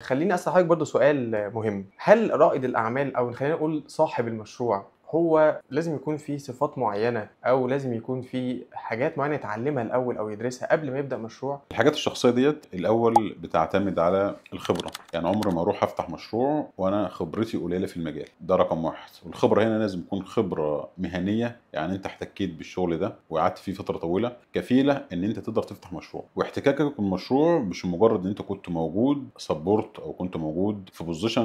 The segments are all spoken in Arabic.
خلّيني أسأل حضرتك برضه سؤال مهم، هل رائد الأعمال أو خلّينا نقول صاحب المشروع هو لازم يكون فيه صفات معيّنة أو لازم يكون فيه حاجات معيّنة يتعلمها الأول أو يدرسها قبل ما يبدأ مشروع؟ الحاجات الشخصية ديّة الأول بتعتمد على الخبرة، يعني عمري ما أروح أفتح مشروع وأنا خبرتي قليلة في المجال، ده رقم 1. والخبرة هنا لازم تكون خبرة مهنية، يعني أنت احتكيت بالشغل ده وقعدت فيه فترة طويلة، كفيلة إن أنت تقدر تفتح مشروع، واحتكاكك بالمشروع مش مجرد إن أنت كنت موجود support أو كنت موجود في position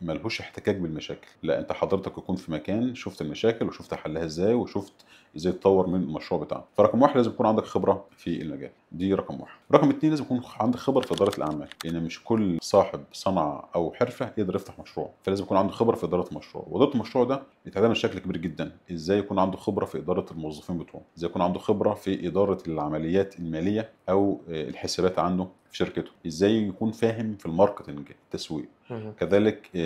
ما لهوش احتكاك بالمشاكل، لأ أنت حضرتك تكون في مكان شُفت المشاكل وشُفت حلها إزاي وشُفت إزاي تطوّر من المشروع بتاعك، فرقم 1 لازم يكون عندك خبرة في المجال، دي رقم 1. رقم 2 لازم يكون عندك خبرة في إدارة الأعمال، لإن مش كل صاحب صنعة أو حرفة يقدر يفتح مشروع، فلازم يكون عنده خبرة في إدارة مشروع، وإدارة المشروع ده بتعتمد بشكل كبير جدًا، إزاي يكون عنده خبرة في إدارة الموظفين بتوعه، إزاي يكون عنده خبرة في إدارة العمليات المالية أو الحسابات عنده في شركته، إزاي يكون فاهم في الماركتينج التسويق. اهم. كذلك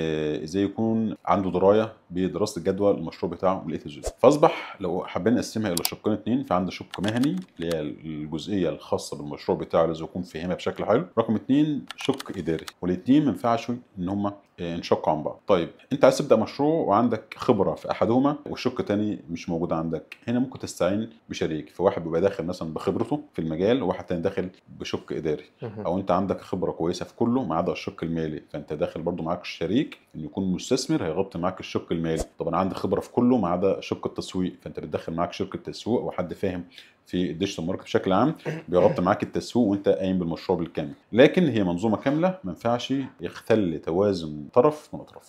إزاي يكون عنده دراية بدراسة الجدوى المشروع بتاعه من A to Z. فأصبح لو حبينا نقسمها إلى شقين اتنين، فعندي شق مهني اللي هي الجزئية الخاصة بالمشروع بتاعه لازم يكون فاهمها بشكل حلو، رقم 2 شق إداري، والاتنين ما ينفعش إن هما ينشقوا عن بعض. طيب أنت عايز تبدأ مشروع وعندك خبرة في أحدهما والشق التاني مش موجود عندك، هنا ممكن تستعين بشريك، فواحد بيبقى داخل مثلًا بخبرته في المجال وواحد تاني داخل بشق إداري، اهم. أو أنت عندك خبرة كويسة في كله ما عدا الشق المالي، فأنت داخل برضه معاك شريك إنه يكون مستثمر هيغطي معاك الشق المالي. طب أنا عندي خبرة في كله ما عدا شق التسويق، فأنت بتدخل معاك شركة تسويق أو حد فاهم في الديجيتال ماركت بشكل عام بيغطي معاك التسويق وأنت قايم بالمشروع بالكامل، لكن هي منظومة كاملة ما ينفعش يختل توازن طرف من الأطراف.